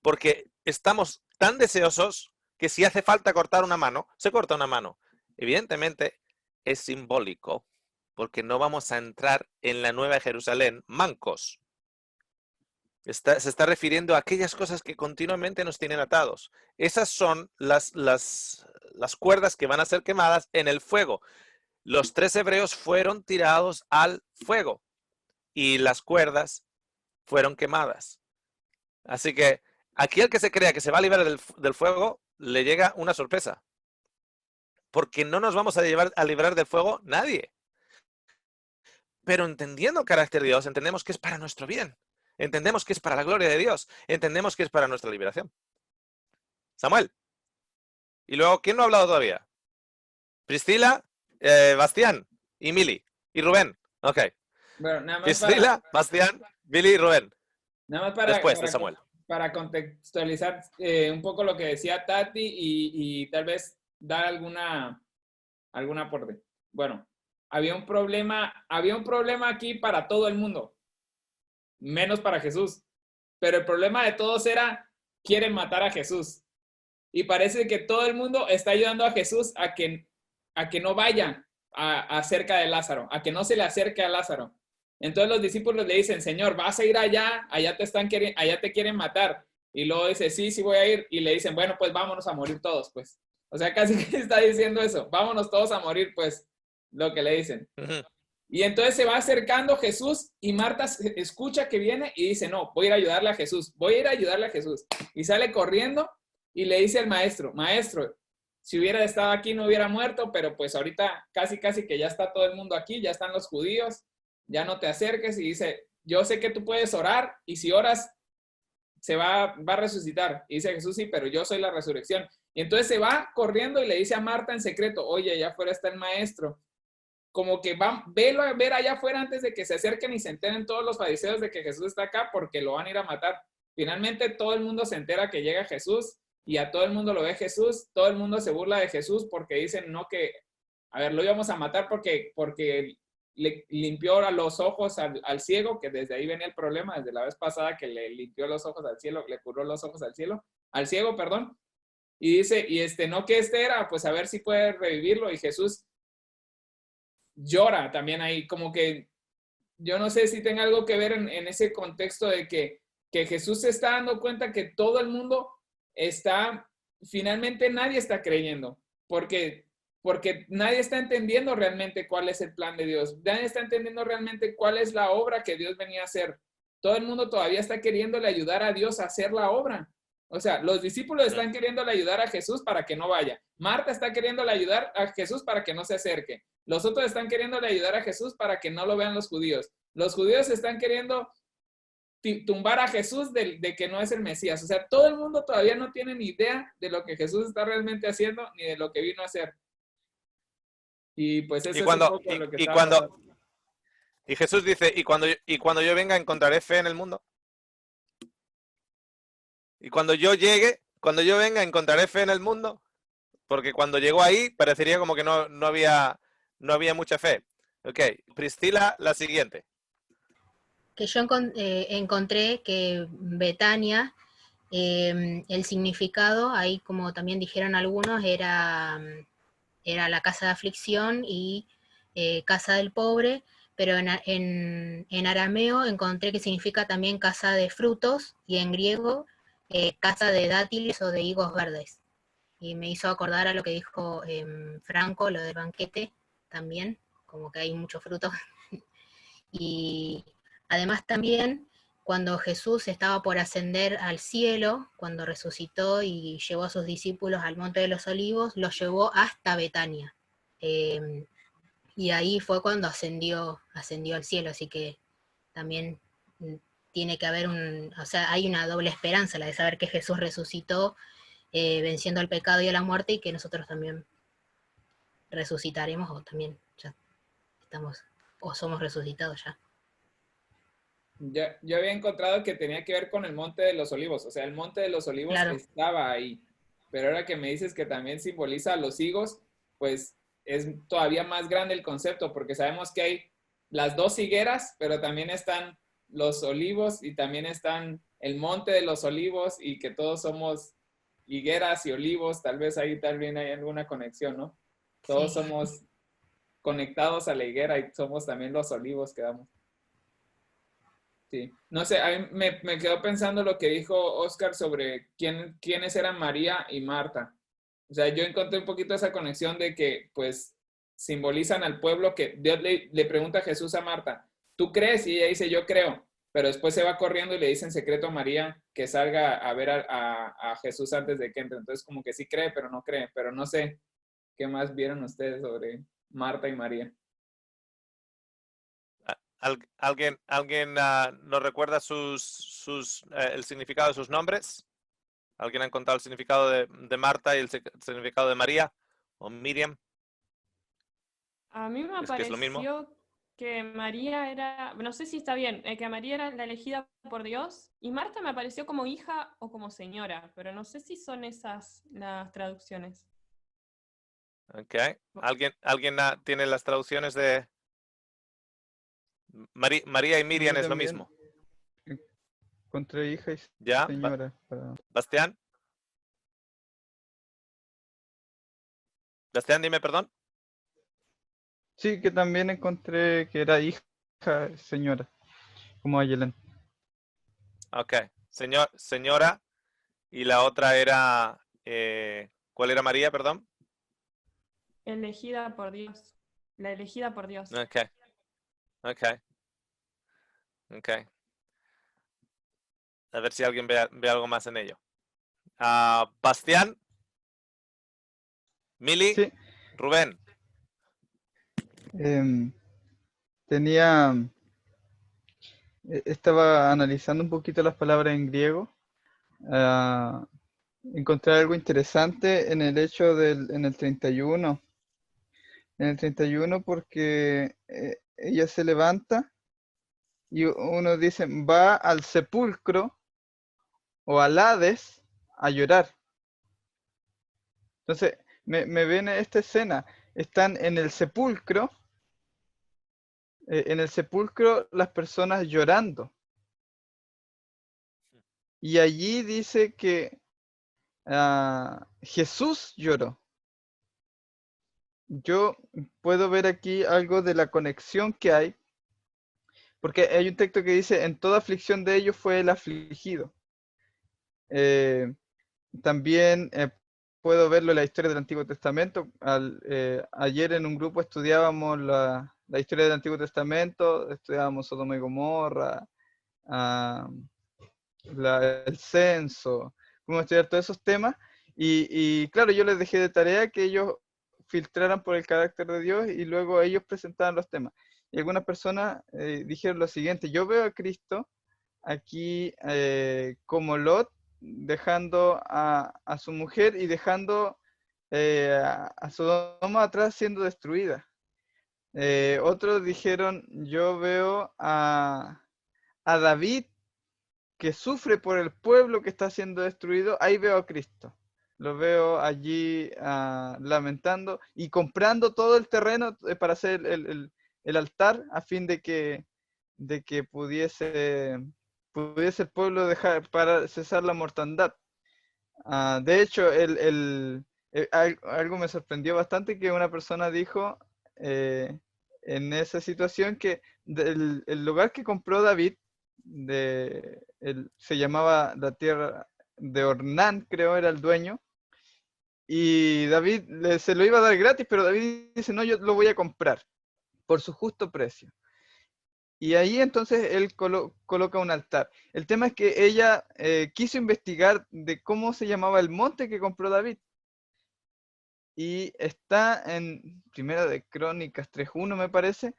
Porque estamos tan deseosos que si hace falta cortar una mano, se corta una mano. Evidentemente es simbólico, porque no vamos a entrar en la Nueva Jerusalén mancos. Se está refiriendo a aquellas cosas que continuamente nos tienen atados. Esas son las cuerdas que van a ser quemadas en el fuego. Los 3 hebreos fueron tirados al fuego y las cuerdas fueron quemadas. Así que aquí el que se crea que se va a librar del fuego, le llega una sorpresa. Porque no nos vamos a librar del fuego nadie. pero entendiendo el carácter de Dios, entendemos que es para nuestro bien. Entendemos que es para la gloria de Dios. Entendemos que es para nuestra liberación. Samuel. Y luego, ¿quién no ha hablado todavía? Priscila, Bastián y Mili. Y Rubén. Ok. Bueno, nada más Priscila, Bastián, Mili y Rubén. Nada más Después de Samuel. Para contextualizar un poco lo que decía Tati y tal vez dar alguna aporte. Bueno, había un problema aquí para todo el mundo, menos para Jesús. Pero el problema de todos era, quieren matar a Jesús. Y parece que todo el mundo está ayudando a Jesús a que no vaya acerca de Lázaro, a que no se le acerque a Lázaro. Entonces los discípulos le dicen, Señor, vas a ir allá te quieren matar. Y luego dice, sí voy a ir. Y le dicen, bueno, pues vámonos a morir todos, pues. O sea, casi que está diciendo eso, vámonos todos a morir, pues, lo que le dicen. Y entonces se va acercando Jesús y Marta escucha que viene y dice, no, voy a ir a ayudarle a Jesús, Y sale corriendo y le dice al maestro, si hubiera estado aquí no hubiera muerto, pero pues ahorita casi que ya está todo el mundo aquí, ya están los judíos, ya no te acerques. Y dice, yo sé que tú puedes orar y si oras se va a resucitar. Y dice Jesús, sí, pero yo soy la resurrección. Y entonces se va corriendo y le dice a Marta en secreto, oye, allá afuera está el maestro. Como que velo a ver allá afuera antes de que se acerquen y se enteren todos los fariseos de que Jesús está acá porque lo van a ir a matar. Finalmente todo el mundo se entera que llega Jesús y a todo el mundo lo ve Jesús, todo el mundo se burla de Jesús porque dicen, no, que, a ver, lo íbamos a matar porque le limpió los ojos al ciego, que desde ahí venía el problema, desde la vez pasada que le limpió los ojos al cielo, le curó los ojos al ciego, perdón. Y dice, no que era, pues a ver si puede revivirlo. Y Jesús llora también ahí, como que yo no sé si tenga algo que ver en ese contexto de que Jesús se está dando cuenta que todo el mundo finalmente nadie está creyendo, porque nadie está entendiendo realmente cuál es el plan de Dios, nadie está entendiendo realmente cuál es la obra que Dios venía a hacer. Todo el mundo todavía está queriéndole ayudar a Dios a hacer la obra. O sea, los discípulos están queriéndole ayudar a Jesús para que no vaya. Marta está queriéndole ayudar a Jesús para que no se acerque. Los otros están queriéndole ayudar a Jesús para que no lo vean los judíos. Los judíos están queriendo tumbar a Jesús de que no es el Mesías. O sea, todo el mundo todavía no tiene ni idea de lo que Jesús está realmente haciendo ni de lo que vino a hacer. Y pues eso es un poco lo que y Jesús dice, y cuando yo venga encontraré fe en el mundo. Y cuando yo venga encontraré fe en el mundo. Porque cuando llegó ahí parecería como que no había mucha fe. Ok, Priscila, la siguiente. Que yo encontré que Betania, el significado, ahí como también dijeron algunos, era la casa de aflicción y casa del pobre, pero en arameo encontré que significa también casa de frutos y en griego casa de dátiles o de higos verdes. Y me hizo acordar a lo que dijo Franco, lo del banquete también, como que hay mucho fruto. Y además también cuando Jesús estaba por ascender al cielo, cuando resucitó y llevó a sus discípulos al Monte de los Olivos, los llevó hasta Betania. Y ahí fue cuando ascendió al cielo, así que también tiene que haber hay una doble esperanza, la de saber que Jesús resucitó, venciendo el pecado y a la muerte, y que nosotros también resucitaremos, o también ya estamos, o somos resucitados ya. Yo había encontrado que tenía que ver con el Monte de los Olivos, o sea, el Monte de los Olivos estaba ahí, pero ahora que me dices que también simboliza a los higos, pues es todavía más grande el concepto, porque sabemos que hay las dos higueras, pero también están los olivos y también están el Monte de los Olivos, y que todos somos higueras y olivos. Tal vez ahí también hay alguna conexión, ¿no? Todos somos conectados a la higuera y somos también los olivos que damos. Sí, no sé, a mí me quedó pensando lo que dijo Oscar sobre quiénes eran María y Marta. O sea, yo encontré un poquito esa conexión de que, pues, simbolizan al pueblo, que Dios le pregunta a Jesús a Marta, ¿tú crees? Y ella dice, yo creo. Pero después se va corriendo y le dice en secreto a María que salga a ver a Jesús antes de que entre. Entonces, como que sí cree, pero no cree. Pero no sé qué más vieron ustedes sobre Marta y María. ¿Alguien nos recuerda el significado de sus nombres? ¿Alguien ha encontrado el significado de Marta y el significado de María o Miriam? A mí me Es que es lo mismo. pareció que María era, no sé si está bien, que María era la elegida por Dios y Marta me apareció como hija o como señora, pero no sé si son esas las traducciones. Ok. ¿Alguien tiene las traducciones de María y No, Miriam yo es lo también mismo? encontré hija y ¿Ya? señora. Bastián. Bastián, dime perdón. Sí, que también encontré que era hija, señora, como Ayelen. Ok. Señora. Y la otra era, ¿cuál era María, perdón? Elegida por Dios. La elegida por Dios. Ok. A ver si alguien ve algo más en ello. Bastián. Mili. Sí, Rubén. estaba analizando un poquito las palabras en griego. Encontré algo interesante en el hecho en el 31. En el 31 porque ella se levanta y uno dice, va al sepulcro o al Hades a llorar. Entonces, me viene esta escena. Están en el sepulcro las personas llorando. Y allí dice que Jesús lloró. Yo puedo ver aquí algo de la conexión que hay, porque hay un texto que dice, en toda aflicción de ellos fue el afligido. También puedo verlo en la historia del Antiguo Testamento. Ayer en un grupo estudiábamos la historia del Antiguo Testamento, estudiábamos Sodoma y Gomorra, el censo, cómo estudiar todos esos temas. Y claro, yo les dejé de tarea que ellos filtraran por el carácter de Dios y luego ellos presentaban los temas. Y algunas personas dijeron lo siguiente: yo veo a Cristo aquí como Lot, dejando a su mujer y dejando a Sodoma atrás siendo destruida. Otros dijeron, yo veo a David que sufre por el pueblo que está siendo destruido, ahí veo a Cristo. Lo veo allí lamentando y comprando todo el terreno para hacer el altar a fin de que pudiese el pueblo dejar para cesar la mortandad. De hecho, algo me sorprendió bastante, que una persona dijo en esa situación que el lugar que compró David se llamaba la tierra de Ornán, creo era el dueño, y David se lo iba a dar gratis, pero David dice, no, yo lo voy a comprar por su justo precio. Y ahí entonces él coloca un altar. El tema es que ella quiso investigar de cómo se llamaba el monte que compró David. Y está en Primera de Crónicas 3.1, me parece.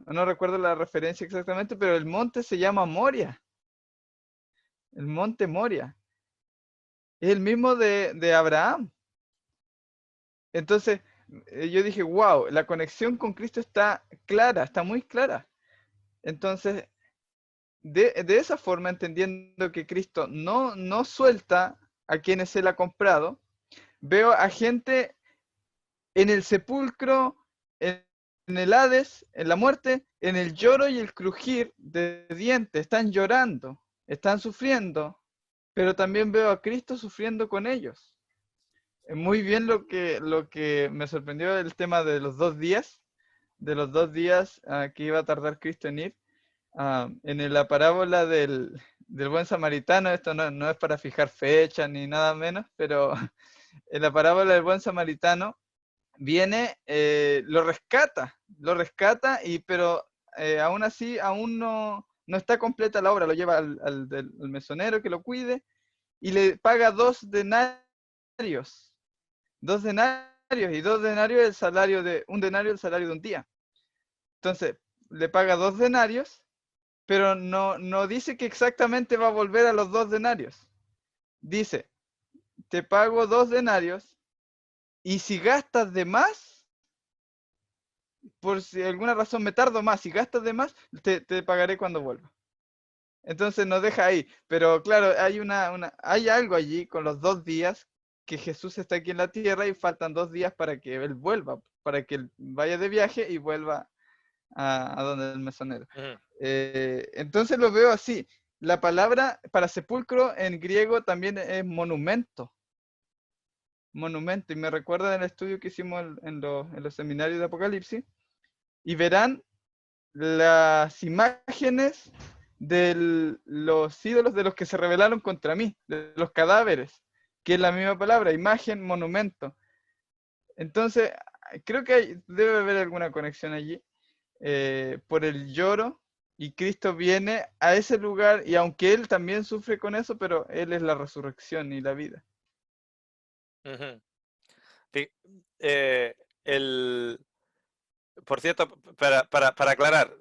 No recuerdo la referencia exactamente, pero el monte se llama Moria. El monte Moria. Es el mismo de Abraham. Entonces, yo dije, wow, la conexión con Cristo está clara, está muy clara. Entonces, de esa forma, entendiendo que Cristo no suelta a quienes Él ha comprado, veo a gente en el sepulcro, en el Hades, en la muerte, en el lloro y el crujir de dientes. Están llorando, están sufriendo, pero también veo a Cristo sufriendo con ellos. Muy bien lo que me sorprendió el tema de los 2 días, que iba a tardar Cristo en ir. En la parábola del buen samaritano, esto no es para fijar fecha ni nada menos, pero en la parábola del buen samaritano viene, lo rescata, pero aún así aún no está completa la obra, lo lleva al mesonero que lo cuide y le paga 2 denarios. 2 denarios, y 2 denarios un denario el salario de un día. Entonces, le paga 2 denarios, pero no dice que exactamente va a volver a los 2 denarios. Dice, te pago 2 denarios y si gastas de más, por si alguna razón me tardo más, si gastas de más, te pagaré cuando vuelva. Entonces nos deja ahí. Pero claro, hay algo allí con los 2 días que Jesús está aquí en la tierra y faltan 2 días para que Él vuelva, para que Él vaya de viaje y vuelva a donde el mesonero. Entonces lo veo así. La palabra para sepulcro en griego también es monumento. Monumento. Y me recuerda del estudio que hicimos en los seminarios de Apocalipsis. Y verán las imágenes de los ídolos de los que se rebelaron contra mí, de los cadáveres, que es la misma palabra, imagen, monumento. Entonces, creo que debe haber alguna conexión allí. Por el lloro, y Cristo viene a ese lugar, y aunque Él también sufre con eso, pero Él es la resurrección y la vida. Por cierto, para aclarar,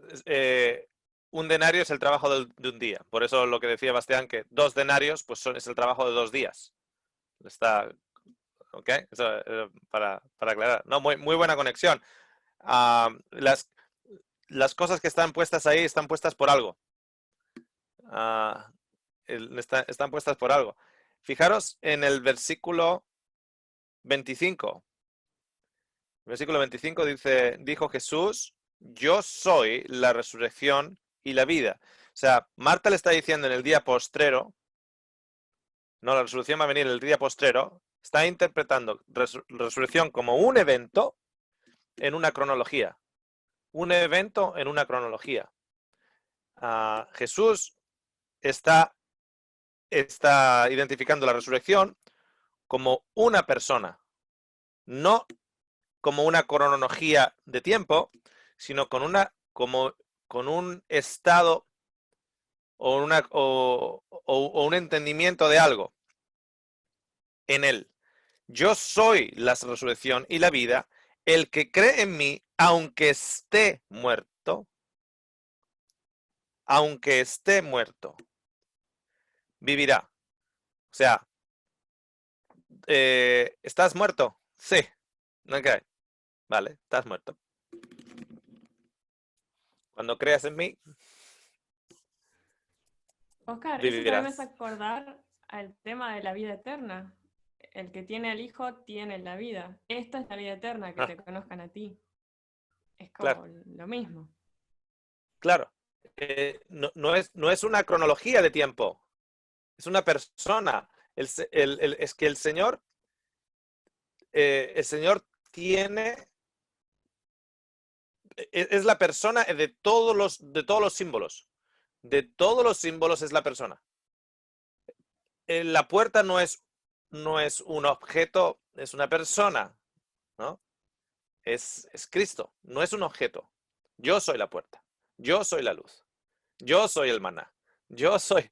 un denario es el trabajo de un día. Por eso lo que decía Bastián, que 2 denarios pues es el trabajo de 2 días. Está, ¿ok? Eso, para aclarar. No, muy buena conexión. Las cosas que están puestas ahí están puestas por algo. Están puestas por algo. Fijaros en el versículo 25. El versículo 25 dice, dijo Jesús, yo soy la resurrección y la vida. O sea, Marta le está diciendo en el día postrero, no, la resurrección va a venir en el día postrero, está interpretando resurrección como un evento en una cronología. Un evento en una cronología. Jesús está identificando la resurrección como una persona, no como una cronología de tiempo, sino con un estado o un entendimiento de algo en él. Yo soy la resurrección y la vida. El que cree en mí, aunque esté muerto, vivirá. O sea, ¿estás muerto? Sí. Ok. Vale, estás muerto. Cuando creas en mí, Oscar, vivirás. eso también me hace acordar al tema de la vida eterna. El que tiene al Hijo tiene la vida. Esta es la vida eterna, que te conozcan a ti. Es como lo mismo. Claro. No es una cronología de tiempo. Es una persona. Es que el Señor tiene... Es la persona de todos los símbolos. De todos los símbolos es la persona. La puerta no es un objeto, es una persona, ¿no? Es Cristo, no es un objeto. Yo soy la puerta, yo soy la luz, yo soy el maná, yo soy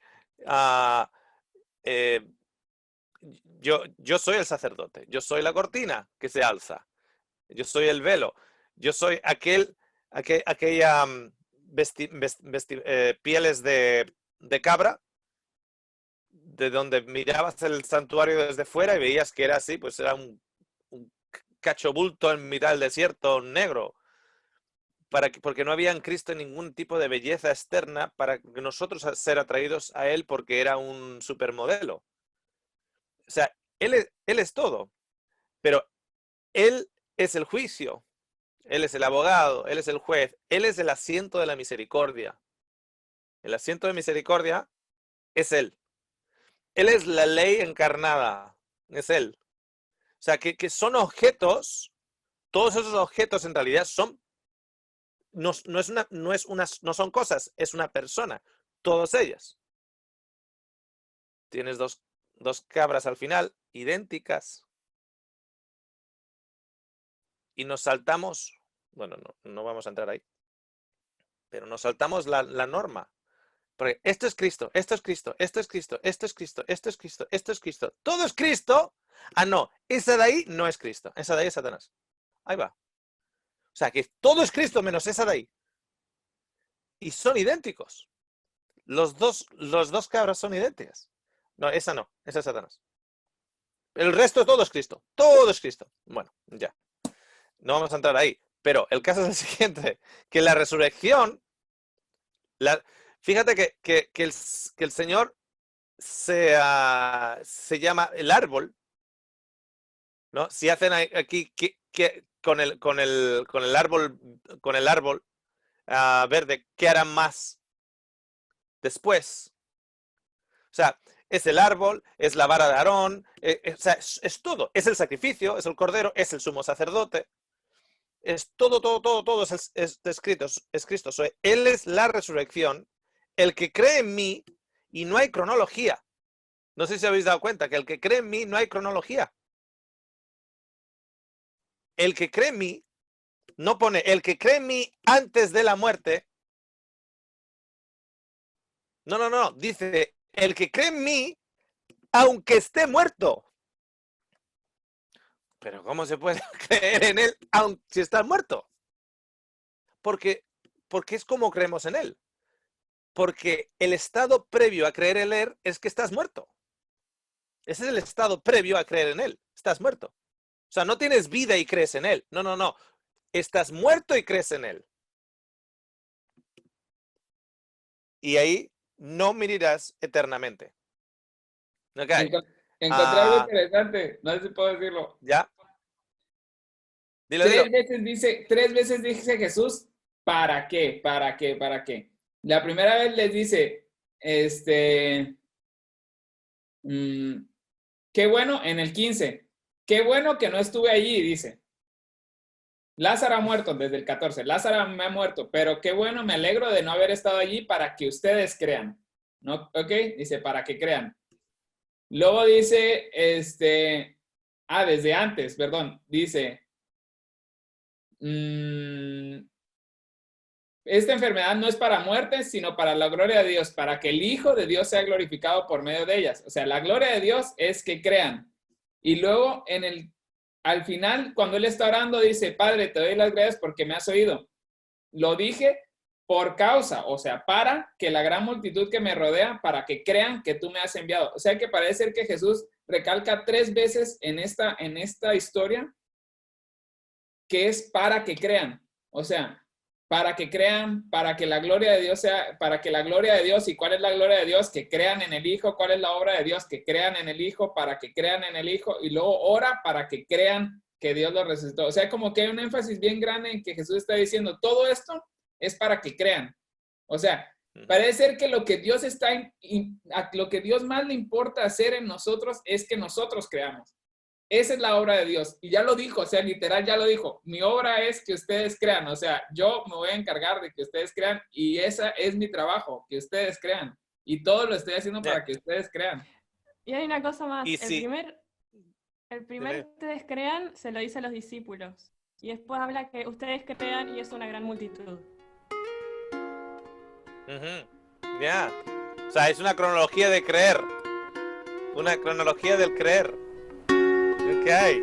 yo soy el sacerdote, yo soy la cortina que se alza, yo soy el velo, yo soy aquella pieles de cabra, de donde mirabas el santuario desde fuera y veías que era así, pues era un cachobulto en mitad del desierto negro, porque no había en Cristo ningún tipo de belleza externa para que nosotros ser atraídos a Él porque era un supermodelo. O sea, Él es todo, pero Él es el juicio, Él es el abogado, Él es el juez, Él es el asiento de la misericordia. El asiento de misericordia es Él. Él es la ley encarnada, es Él. O sea, que son objetos, todos esos objetos en realidad no son cosas, es una persona, todas ellas. Tienes dos cabras al final, idénticas. Y nos saltamos, bueno, no vamos a entrar ahí, pero nos saltamos la norma. Porque esto es Cristo, esto es Cristo, esto es Cristo, esto es Cristo, esto es Cristo, esto es Cristo. Todo es Cristo. Ah, no, esa de ahí no es Cristo, esa de ahí es Satanás. Ahí va. O sea, que todo es Cristo menos esa de ahí. y son idénticos. Los dos cabras son idénticas. No, esa no, esa es Satanás. El resto todo es Cristo. Todo es Cristo. Bueno, ya. No vamos a entrar ahí. Pero el caso es el siguiente, que la resurrección, fíjate que el Señor se llama el árbol, ¿no? Si hacen aquí con el árbol verde, ¿qué harán más después? O sea, es el árbol, es la vara de Aarón, o sea, es todo. Es el sacrificio, es el cordero, es el sumo sacerdote. Es todo es escrito, es Cristo. Él es la resurrección, el que cree en mí, y no hay cronología. No sé si habéis dado cuenta que el que cree en mí no hay cronología. El que cree en mí, no pone el que cree en mí antes de la muerte. No. Dice el que cree en mí, aunque esté muerto. Pero ¿cómo se puede creer en él si está muerto? Porque es como creemos en él. Porque el estado previo a creer en él es que estás muerto. Ese es el estado previo a creer en él. Estás muerto. O sea, no tienes vida y crees en él. No. Estás muerto y crees en él. Y ahí no vivirás eternamente. Okay. Encontré algo interesante. No sé si puedo decirlo. ¿Ya? Dilo. Tres veces dice Jesús, ¿para qué? ¿Para qué? ¿Para qué? La primera vez les dice, qué bueno, en el 15, qué bueno que no estuve allí, dice. Lázaro ha muerto desde el 14, Lázaro me ha muerto, pero qué bueno, me alegro de no haber estado allí para que ustedes crean. ¿No? ¿Ok? Dice, para que crean. Luego dice, desde antes, perdón, dice, esta enfermedad no es para muerte, sino para la gloria de Dios, para que el Hijo de Dios sea glorificado por medio de ellas. O sea, la gloria de Dios es que crean. Y luego, al final, cuando él está orando, dice, Padre, te doy las gracias porque me has oído. Lo dije por causa, o sea, para que la gran multitud que me rodea, para que crean que tú me has enviado. O sea, que parece ser que Jesús recalca 3 veces en esta historia que es para que crean. O sea, para que crean, para que la gloria de Dios sea, para que la gloria de Dios, ¿y cuál es la gloria de Dios? Que crean en el Hijo. ¿Cuál es la obra de Dios? Que crean en el Hijo, para que crean en el Hijo, y luego ora para que crean que Dios lo resucitó. O sea, como que hay un énfasis bien grande en que Jesús está diciendo, todo esto es para que crean. O sea, parece ser que lo que Dios más le importa hacer en nosotros es que nosotros creamos. Esa es la obra de Dios. Y ya lo dijo, o sea, literal ya lo dijo. Mi obra es que ustedes crean. O sea, yo me voy a encargar de que ustedes crean y esa es mi trabajo, que ustedes crean. Y todo lo estoy haciendo para que ustedes crean. Y hay una cosa más. Sí. El primer ustedes crean se lo dice a los discípulos. Y después habla que ustedes crean y es una gran multitud. Ya. O sea, es una cronología de creer. Una cronología del creer. ¿Qué hay?